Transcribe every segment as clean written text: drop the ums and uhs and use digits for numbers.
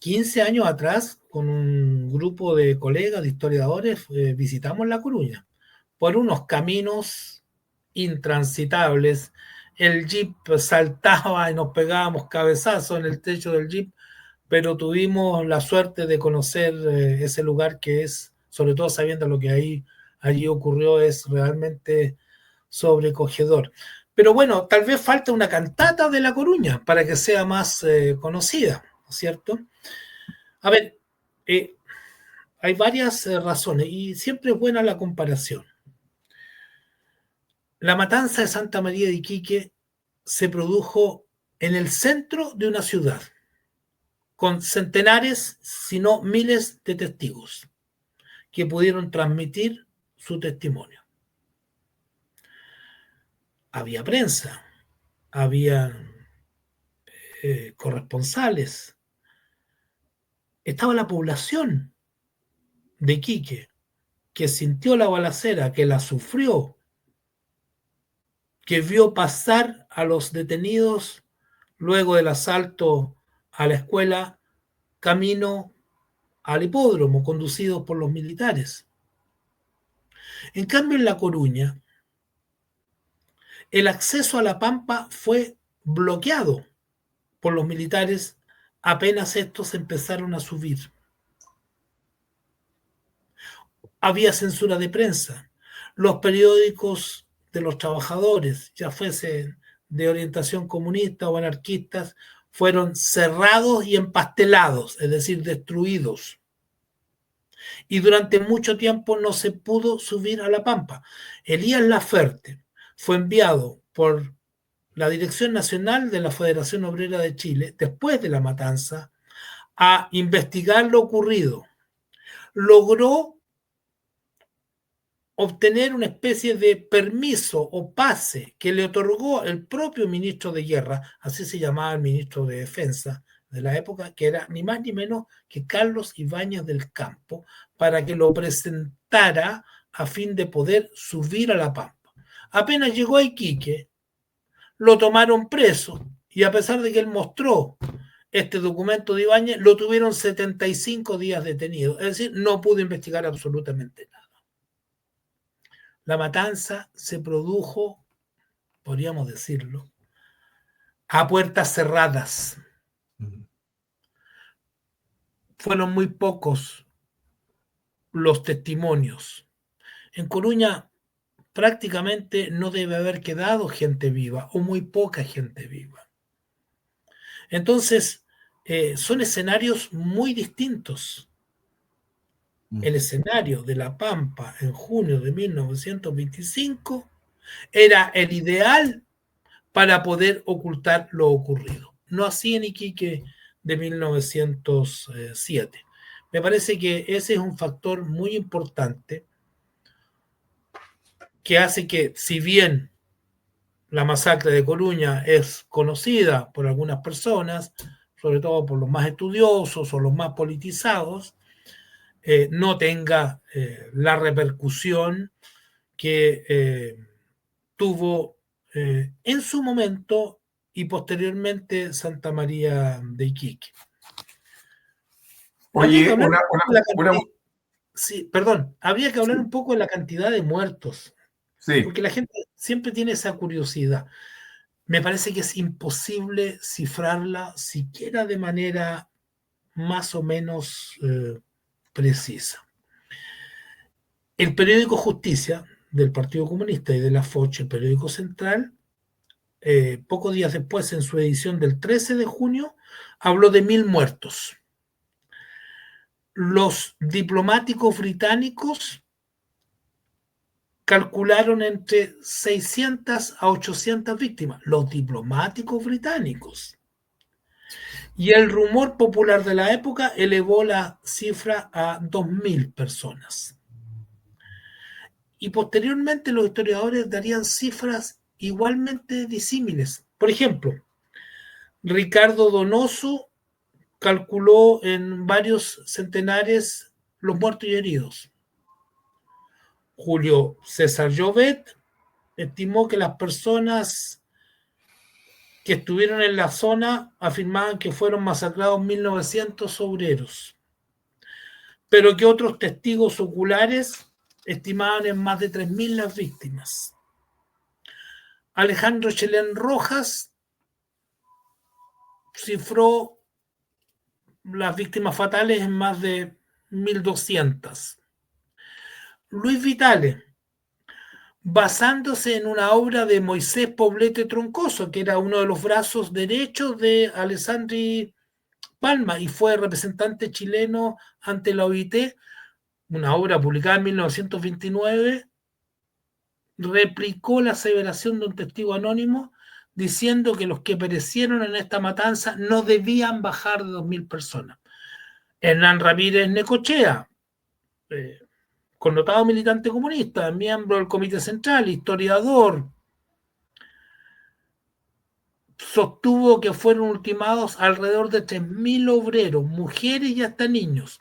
15 años atrás, con un grupo de colegas, de historiadores, visitamos La Coruña por unos caminos intransitables. El jeep saltaba y nos pegábamos cabezazos en el techo del jeep, pero tuvimos la suerte de conocer ese lugar que es, sobre todo sabiendo lo que allí ocurrió, es realmente sobrecogedor. Pero bueno, tal vez falta una cantata de La Coruña para que sea más conocida, ¿no es cierto? A ver, eh, hay varias razones y siempre es buena la comparación. La matanza de Santa María de Iquique se produjo en el centro de una ciudad, con centenares, si no miles de testigos que pudieron transmitir su testimonio. Había prensa, había corresponsales, estaba la población de Iquique que sintió la balacera, que la sufrió, que vio pasar a los detenidos luego del asalto a la escuela camino al hipódromo, conducidos por los militares. En cambio, en La Coruña, el acceso a la Pampa fue bloqueado por los militares apenas estos empezaron a subir. Había censura de prensa. Los periódicos de los trabajadores, ya fuesen de orientación comunista o anarquistas, fueron cerrados y empastelados, es decir, destruidos. Y durante mucho tiempo no se pudo subir a la Pampa. Elías Laferte fue enviado por la Dirección Nacional de la Federación Obrera de Chile, después de la matanza, a investigar lo ocurrido. Logró obtener una especie de permiso o pase que le otorgó el propio ministro de Guerra, así se llamaba el ministro de Defensa de la época, que era ni más ni menos que Carlos Ibáñez del Campo, para que lo presentara a fin de poder subir a la Pampa. Apenas llegó a Iquique, lo tomaron preso y a pesar de que él mostró este documento de Ibáñez, lo tuvieron 75 días detenido, es decir, no pudo investigar absolutamente nada. La matanza se produjo, podríamos decirlo, a puertas cerradas. Fueron muy pocos los testimonios. En Coruña prácticamente no debe haber quedado gente viva o muy poca gente viva. Entonces, son escenarios muy distintos. El escenario de La Pampa en junio de 1925 era el ideal para poder ocultar lo ocurrido. No así en Iquique de 1907. Me parece que ese es un factor muy importante que hace que, si bien la masacre de Coruña es conocida por algunas personas, sobre todo por los más estudiosos o los más politizados, no tenga la repercusión que tuvo en su momento y posteriormente Santa María de Iquique. Habría que Oye, hablar un poco de la cantidad, sí, perdón, habría que hablar un poco de la cantidad de muertos, sí, porque la gente siempre tiene esa curiosidad. Me parece que es imposible cifrarla siquiera de manera más o menos precisa. El periódico Justicia del Partido Comunista y de la Foch, el periódico central, pocos días después, en su edición del 13 de junio, habló de 1.000 muertos. Los diplomáticos británicos calcularon entre 600 a 800 víctimas, los diplomáticos británicos. Y el rumor popular de la época elevó la cifra a 2.000 personas. Y posteriormente los historiadores darían cifras igualmente disímiles. Por ejemplo, Ricardo Donoso calculó en varios centenares los muertos y heridos. Julio César Llobet estimó que las personas que estuvieron en la zona afirmaban que fueron masacrados 1.900 obreros, pero que otros testigos oculares estimaban en más de 3.000 las víctimas. Alejandro Chelén Rojas cifró las víctimas fatales en más de 1.200. Luis Vitale, basándose en una obra de Moisés Poblete Troncoso, que era uno de los brazos derechos de Alessandri Palma y fue representante chileno ante la OIT, una obra publicada en 1929, replicó la aseveración de un testigo anónimo diciendo que los que perecieron en esta matanza no debían bajar de 2.000 personas. Hernán Ramírez Necochea, connotado militante comunista, miembro del Comité Central, historiador, sostuvo que fueron ultimados alrededor de 3.000 obreros, mujeres y hasta niños.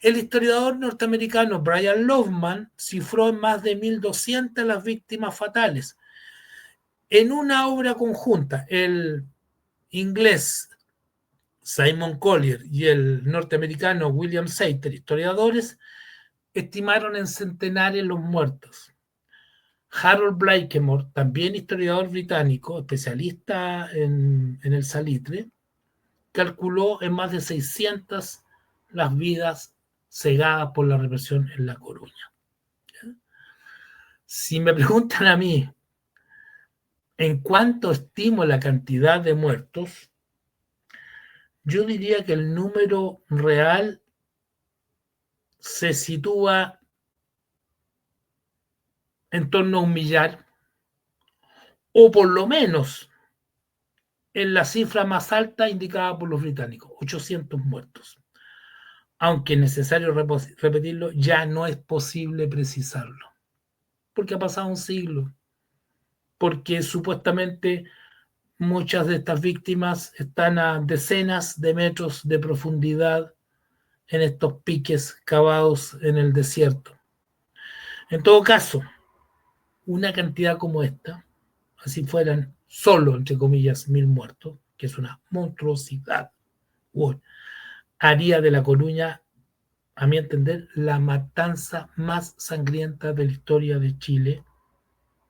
El historiador norteamericano Brian Loveman cifró en más de 1.200 las víctimas fatales. En una obra conjunta, el inglés Simon Collier y el norteamericano William Seiter, historiadores, estimaron en centenares los muertos. Harold Blakemore, también historiador británico, especialista en el salitre, calculó en más de 600 las vidas cegadas por la represión en La Coruña. Si me preguntan a mí en cuánto estimo la cantidad de muertos, yo diría que el número real se sitúa en torno a 1.000.000, o por lo menos en la cifra más alta indicada por los británicos, 800 muertos. Aunque es necesario repetirlo, ya no es posible precisarlo, porque ha pasado un siglo, porque supuestamente muchas de estas víctimas están a decenas de metros de profundidad en estos piques cavados en el desierto. En todo caso, una cantidad como esta, así fueran solo, entre comillas, 1.000 muertos, que es una monstruosidad, haría de La Coruña, a mi entender, la matanza más sangrienta de la historia de Chile,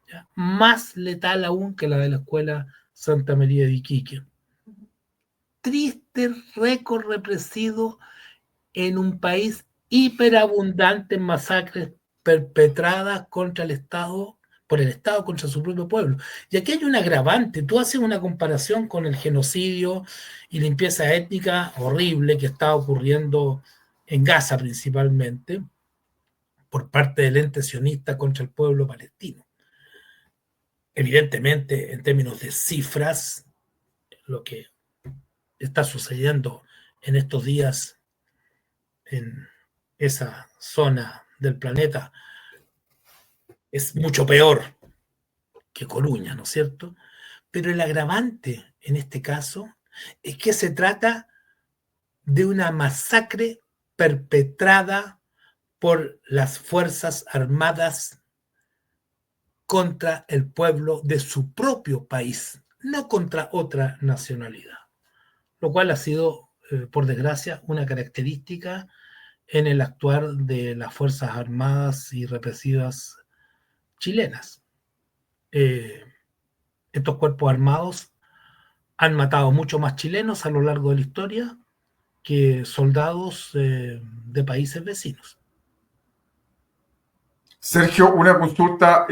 ¿ya? Más letal aún que la de la escuela Santa María de Iquique. Triste récord represivo en un país hiperabundante en masacres perpetradas contra el Estado, por el Estado contra su propio pueblo. Y aquí hay un agravante. Tú haces una comparación con el genocidio y limpieza étnica horrible que está ocurriendo en Gaza principalmente, por parte del ente sionista contra el pueblo palestino. Evidentemente, en términos de cifras, lo que está sucediendo en estos días en esa zona del planeta es mucho peor que Coruña, ¿no es cierto? Pero el agravante en este caso es que se trata de una masacre perpetrada por las Fuerzas Armadas contra el pueblo de su propio país, no contra otra nacionalidad, lo cual ha sido, por desgracia, una característica en el actuar de las Fuerzas Armadas y represivas chilenas. Estos cuerpos armados han matado mucho más chilenos a lo largo de la historia que soldados de países vecinos. Sergio, una consulta,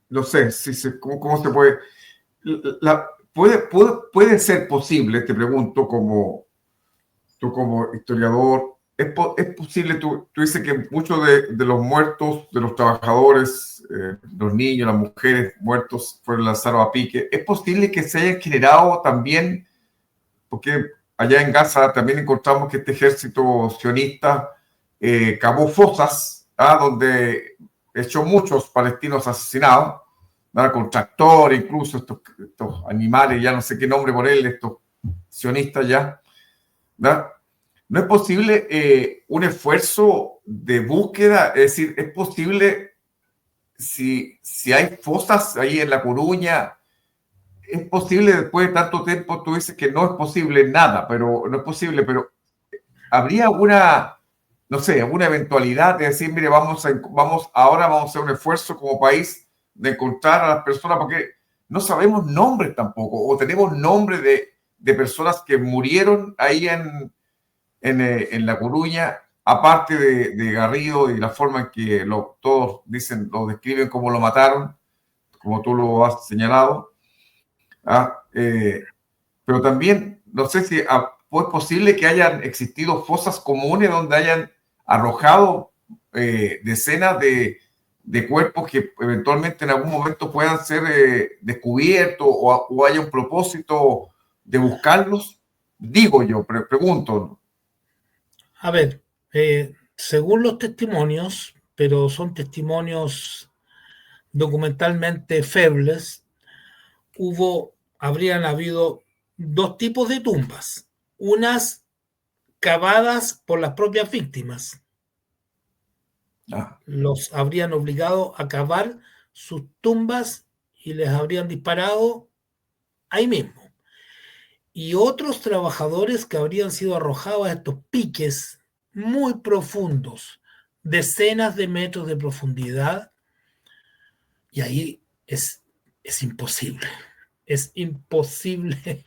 no sé cómo se puede... ¿Puede ser posible, te pregunto, tú como historiador, es posible, tú dices que muchos de los muertos, de los trabajadores, los niños, las mujeres muertos fueron lanzados a pique, ¿es posible que se hayan generado también, porque allá en Gaza también encontramos que este ejército sionista cavó fosas, donde echó muchos palestinos asesinados, con tractores, incluso estos animales, ya no sé qué nombre ponerle, estos sionistas ya, ¿verdad? ¿No es posible un esfuerzo de búsqueda? Es decir, ¿es posible, si hay fosas ahí en La Coruña, es posible después de tanto tiempo, tú dices que no es posible nada, pero no es posible, pero ¿habría alguna, no sé, alguna eventualidad de decir, mire, ahora vamos a hacer un esfuerzo como país de encontrar a las personas, porque no sabemos nombres tampoco, o tenemos nombres de personas que murieron ahí en La Coruña, aparte de Garrido y la forma en que todos dicen, lo describen como lo mataron, como tú lo has señalado? Pero también, no sé si fue posible que hayan existido fosas comunes donde hayan arrojado decenas de cuerpos que eventualmente en algún momento puedan ser descubiertos o haya un propósito de buscarlos. Digo yo, pregunto. A ver, según los testimonios, pero son testimonios documentalmente febles, habrían habido dos tipos de tumbas, unas cavadas por las propias víctimas, Ah, los habrían obligado a cavar sus tumbas y les habrían disparado ahí mismo, y otros trabajadores que habrían sido arrojados a estos piques muy profundos, decenas de metros de profundidad, y ahí es imposible, es imposible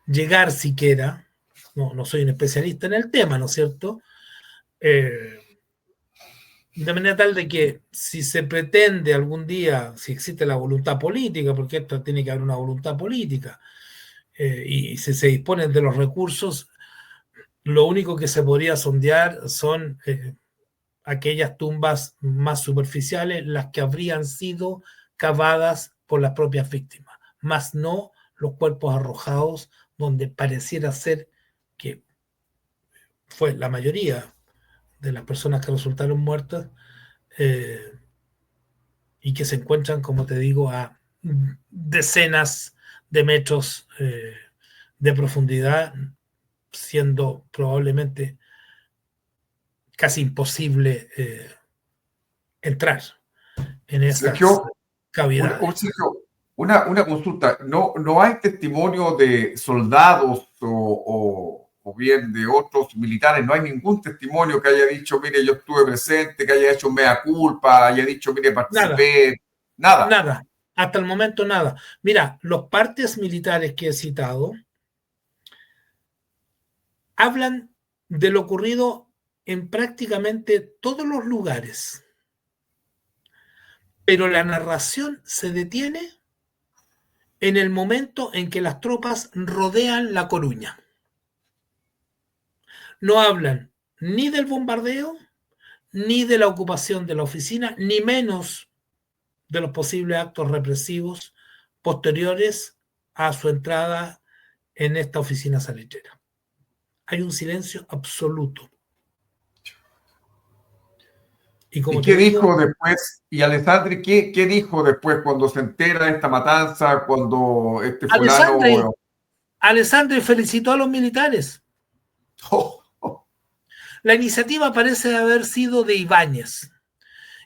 llegar siquiera. No soy un especialista en el tema, ¿no es cierto? De manera tal de que si se pretende algún día, si existe la voluntad política, porque esto tiene que haber una voluntad política, y si se disponen de los recursos, lo único que se podría sondear son aquellas tumbas más superficiales, las que habrían sido cavadas por las propias víctimas, más no los cuerpos arrojados donde pareciera ser que fue la mayoría de las personas que resultaron muertas, eh, y que se encuentran, como te digo, a decenas de metros de profundidad, siendo probablemente casi imposible entrar en esas Sergio, cavidades. Sergio, una consulta. ¿No hay testimonio de soldados o bien de otros militares? ¿No hay ningún testimonio que haya dicho, mire, yo estuve presente, que haya hecho mea culpa, haya dicho, mire, Nada, participé? Nada. nada, hasta el momento nada. Mira, los partes militares que he citado hablan de lo ocurrido en prácticamente todos los lugares, pero la narración se detiene en el momento en que las tropas rodean La Coruña. No hablan ni del bombardeo, ni de la ocupación de la oficina, ni menos de los posibles actos represivos posteriores a su entrada en esta oficina salitrera. Hay un silencio absoluto. Y ¿Y como te qué digo, dijo después? ¿Y Alessandri qué dijo después cuando se entera de esta matanza, cuando este Alessandri, fulano... Alessandri felicitó a los militares. Oh, oh, La iniciativa parece haber sido de Ibáñez.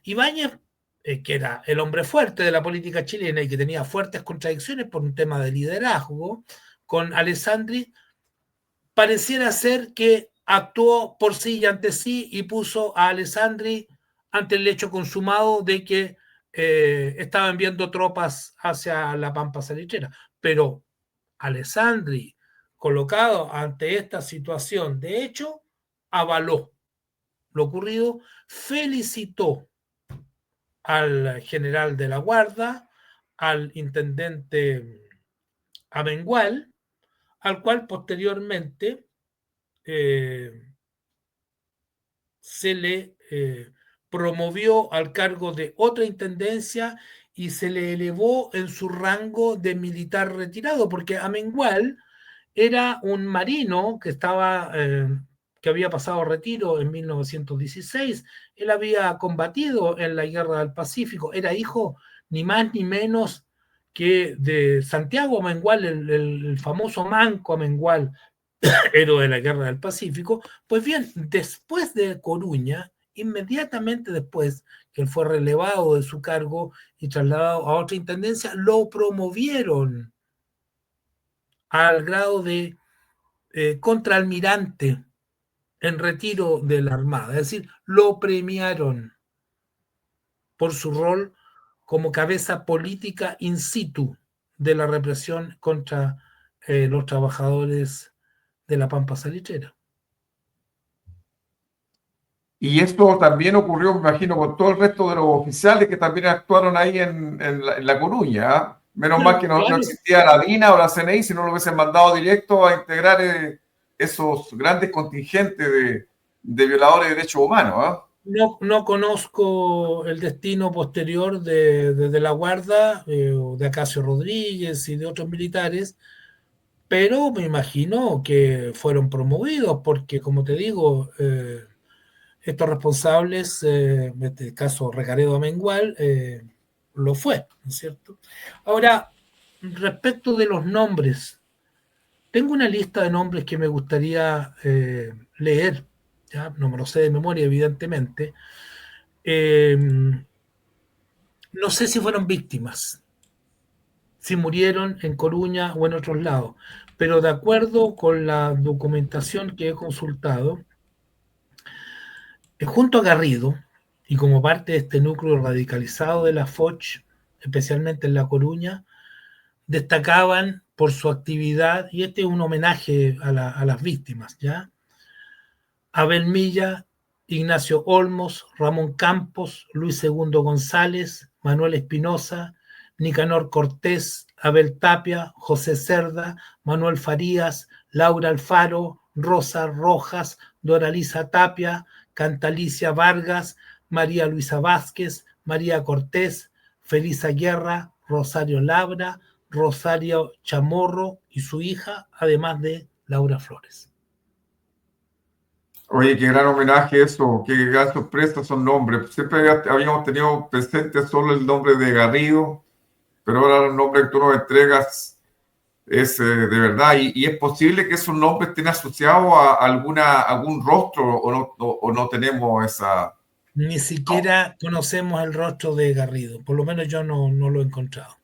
Ibáñez, que era el hombre fuerte de la política chilena y que tenía fuertes contradicciones por un tema de liderazgo, con Alessandri, pareciera ser que actuó por sí y ante sí y puso a Alessandri ante el hecho consumado de que estaban enviando tropas hacia la Pampa Salitrera. Pero Alessandri, colocado ante esta situación, de hecho, avaló lo ocurrido, felicitó al general de la Guardia, al intendente Amengual, al cual posteriormente eh, se le promovió al cargo de otra intendencia y se le elevó en su rango de militar retirado, porque Amengual era un marino que había pasado retiro en 1916. Él había combatido en la Guerra del Pacífico, era hijo ni más ni menos que de Santiago Amengual, el famoso Manco Amengual, héroe de la Guerra del Pacífico. Pues bien, después de Coruña, inmediatamente después que él fue relevado de su cargo y trasladado a otra intendencia, lo promovieron al grado de contraalmirante en retiro de la Armada. Es decir, lo premiaron por su rol como cabeza política in situ de la represión contra los trabajadores de la Pampa Salitrera. Y esto también ocurrió, me imagino, con todo el resto de los oficiales que también actuaron ahí en La Coruña. ¿Ah? Menos Bueno, mal que no claro, existía la DINA o la CNI, si no lo hubiesen mandado directo a integrar esos grandes contingentes de violadores de derechos humanos. ¿Ah? no conozco el destino posterior de la Guarda, de Acacio Rodríguez y de otros militares, pero me imagino que fueron promovidos porque, como te digo, estos responsables, en este caso Recaredo Amengual, lo fue, ¿no es cierto? Ahora, respecto de los nombres, tengo una lista de nombres que me gustaría leer, ¿ya? No me lo sé de memoria, evidentemente. Eh, no sé si fueron víctimas, si murieron en Coruña o en otros lados, pero de acuerdo con la documentación que he consultado, junto a Garrido, y como parte de este núcleo radicalizado de la Foch, especialmente en La Coruña, destacaban por su actividad, y este es un homenaje a las víctimas, ¿ya? Abel Milla, Ignacio Olmos, Ramón Campos, Luis Segundo González, Manuel Espinosa, Nicanor Cortés, Abel Tapia, José Cerda, Manuel Farías, Laura Alfaro, Rosa Rojas, Doralisa Tapia, Cantalicia Vargas, María Luisa Vázquez, María Cortés, Felisa Guerra, Rosario Labra, Rosario Chamorro y su hija, además de Laura Flores. Oye, qué gran homenaje eso, qué gran sorpresa son nombres. Siempre habíamos tenido presente solo el nombre de Garrido, pero ahora el nombre que tú nos entregas es de verdad. Y es posible que esos nombres estén asociados a algún rostro o no tenemos esa... Ni siquiera conocemos el rostro de Garrido, por lo menos yo no lo he encontrado.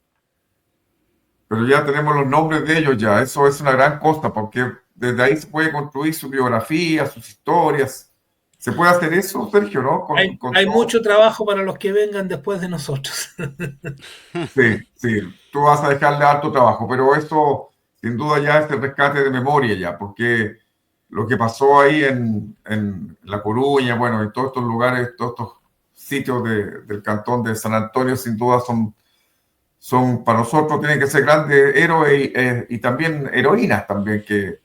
Pero ya tenemos los nombres de ellos ya, eso es una gran cosa, porque desde ahí se puede construir su biografía, sus historias. ¿Se puede hacer eso, Sergio, no? Con Hay todo. mucho trabajo para los que vengan después de nosotros. Sí, sí, tú vas a dejarle harto trabajo, pero eso sin duda ya es el rescate de memoria ya, porque lo que pasó ahí en La Coruña, bueno, en todos estos lugares, todos estos sitios del cantón de San Antonio, sin duda son para nosotros, tienen que ser grandes héroes y también heroínas también, que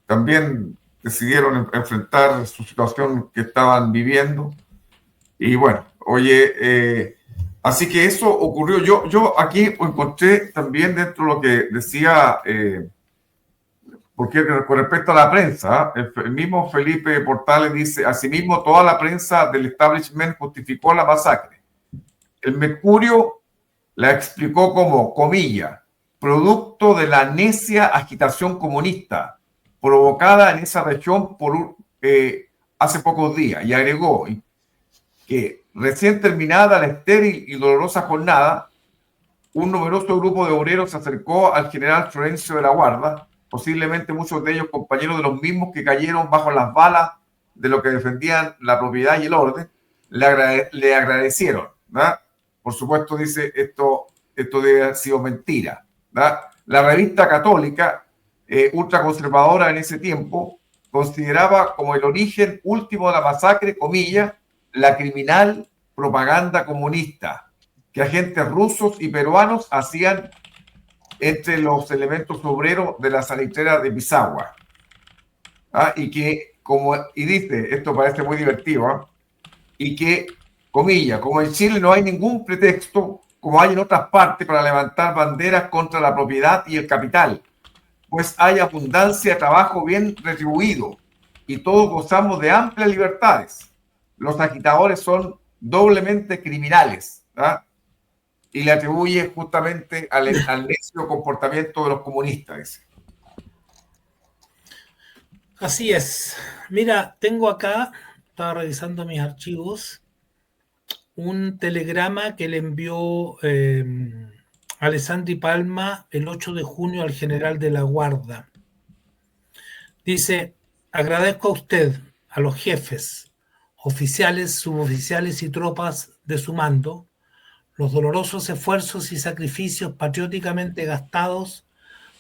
también decidieron enfrentar su situación que estaban viviendo. Y bueno, oye, así que eso ocurrió. Yo aquí encontré también dentro de lo que decía, porque con respecto a la prensa, el mismo Felipe Portales dice, asimismo, toda la prensa del establishment justificó la masacre. El Mercurio la explicó como, comilla, producto de la necia agitación comunista provocada en esa región hace pocos días, y agregó que recién terminada la estéril y dolorosa jornada, un numeroso grupo de obreros se acercó al general Florencio de la Guarda, posiblemente muchos de ellos compañeros de los mismos que cayeron bajo las balas de los que defendían la propiedad y el orden, le agradecieron, ¿verdad? Por supuesto, dice, esto debe haber sido mentira, ¿verdad? La revista católica, ultraconservadora en ese tiempo, consideraba como el origen último de la masacre, comillas, la criminal propaganda comunista que agentes rusos y peruanos hacían entre los elementos obreros de la salitrera de Pisagua. ¿Ah? Y dice, esto parece muy divertido, ¿ah? Y que, comilla, como en Chile no hay ningún pretexto, como hay en otras partes, para levantar banderas contra la propiedad y el capital, pues hay abundancia de trabajo bien retribuido y todos gozamos de amplias libertades. Los agitadores son doblemente criminales, ¿ah? Y le atribuye justamente al necio comportamiento de los comunistas. Dice. Así es. Mira, tengo acá, estaba revisando mis archivos, un telegrama que le envió Alessandri Palma el 8 de junio al general de la Guardia. Dice, agradezco a usted, a los jefes, oficiales, suboficiales y tropas de su mando, los dolorosos esfuerzos y sacrificios patrióticamente gastados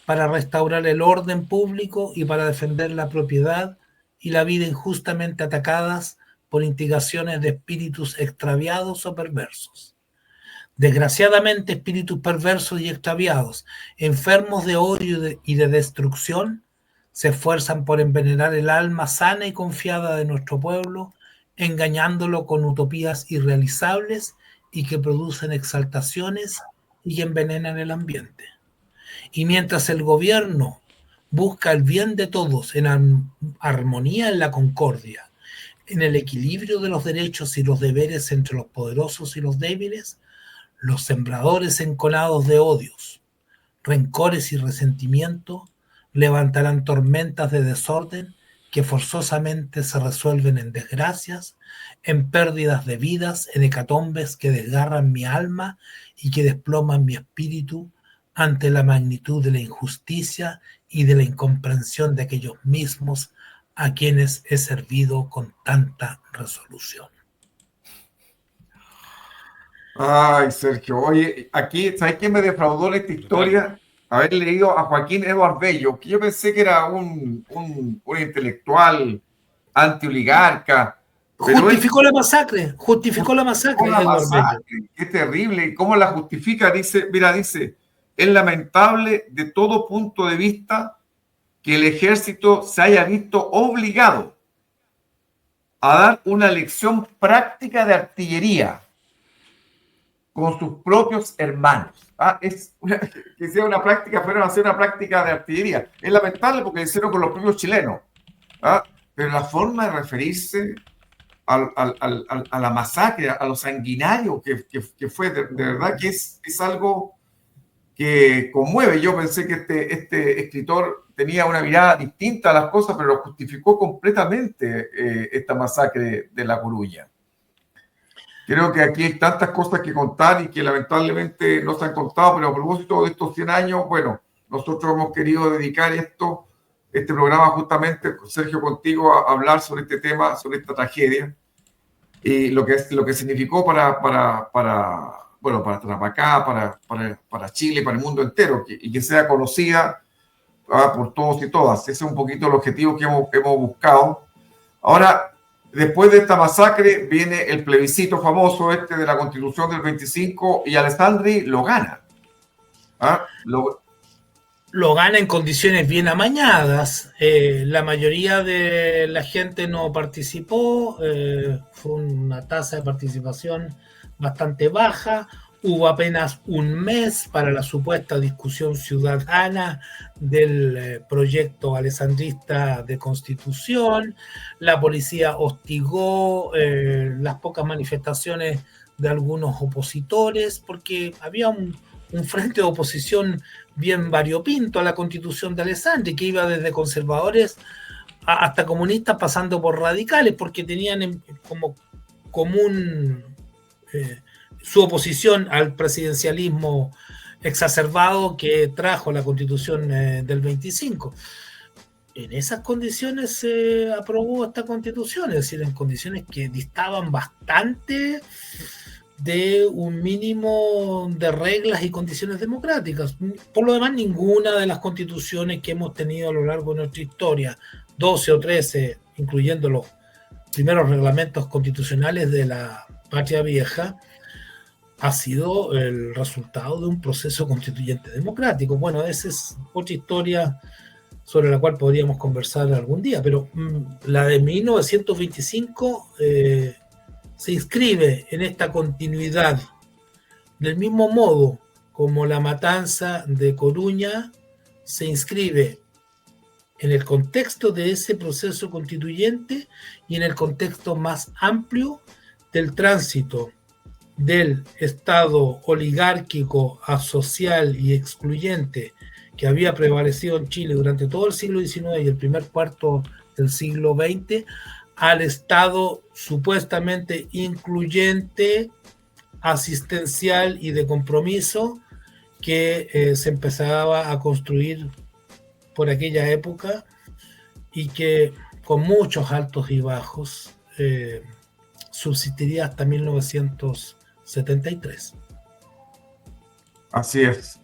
para restaurar el orden público y para defender la propiedad y la vida injustamente atacadas por instigaciones de espíritus extraviados o perversos. Desgraciadamente, espíritus perversos y extraviados, enfermos de odio y de destrucción, se esfuerzan por envenenar el alma sana y confiada de nuestro pueblo, engañándolo con utopías irrealizables y que producen exaltaciones y envenenan el ambiente. Y mientras el gobierno busca el bien de todos en armonía, en la concordia, en el equilibrio de los derechos y los deberes entre los poderosos y los débiles, los sembradores enconados de odios, rencores y resentimiento levantarán tormentas de desorden que forzosamente se resuelven en desgracias, en pérdidas de vidas, en hecatombes que desgarran mi alma y que desploman mi espíritu ante la magnitud de la injusticia y de la incomprensión de aquellos mismos a quienes he servido con tanta resolución. Ay, Sergio, oye, aquí, ¿sabes quién me defraudó en esta historia? Haber leído a Joaquín Eduardo Bello, que yo pensé que era un intelectual anti-oligarca, pero Justificó la masacre, Eduardo Bello. Qué terrible, y cómo la justifica, dice, mira, dice, es lamentable de todo punto de vista que el ejército se haya visto obligado a dar una lección práctica de artillería con sus propios hermanos. Que sea una práctica, fueron a hacer una práctica de artillería. Es lamentable porque lo hicieron con los propios chilenos. Pero la forma de referirse a la masacre, a lo sanguinario que fue, de verdad que es algo que conmueve. Yo pensé que este escritor tenía una mirada distinta a las cosas, pero lo justificó completamente esta masacre de La Coruña. Creo que aquí hay tantas cosas que contar y que lamentablemente no se han contado, pero a propósito de estos 100 años, bueno, nosotros hemos querido dedicar este programa justamente, Sergio, contigo a hablar sobre este tema, sobre esta tragedia y lo que significó para Tarapacá, para Chile, para el mundo entero, y que sea conocida por todos y todas. Ese es un poquito el objetivo que hemos buscado. Ahora, después de esta masacre viene el plebiscito famoso de la Constitución del 25 y Alessandri lo gana. Lo gana en condiciones bien amañadas. La mayoría de la gente no participó. Fue una tasa de participación bastante baja. Hubo apenas un mes para la supuesta discusión ciudadana del proyecto alessandrista de constitución. La policía hostigó las pocas manifestaciones de algunos opositores porque había un frente de oposición bien variopinto a la constitución de Alessandri, que iba desde conservadores hasta comunistas, pasando por radicales, porque tenían como común su oposición al presidencialismo exacerbado que trajo la constitución del 25. En esas condiciones se aprobó esta constitución, es decir, en condiciones que distaban bastante de un mínimo de reglas y condiciones democráticas. Por lo demás, ninguna de las constituciones que hemos tenido a lo largo de nuestra historia, 12 o 13, incluyendo los primeros reglamentos constitucionales de la Patria Vieja, ha sido el resultado de un proceso constituyente democrático. Bueno, esa es otra historia sobre la cual podríamos conversar algún día, pero la de 1925 se inscribe en esta continuidad, del mismo modo como la matanza de Coruña se inscribe en el contexto de ese proceso constituyente y en el contexto más amplio del tránsito del Estado oligárquico, asocial y excluyente que había prevalecido en Chile durante todo el siglo XIX y el primer cuarto del siglo XX, al Estado supuestamente incluyente, asistencial y de compromiso que se empezaba a construir por aquella época y que con muchos altos y bajos subsistiría hasta 1973. Así es.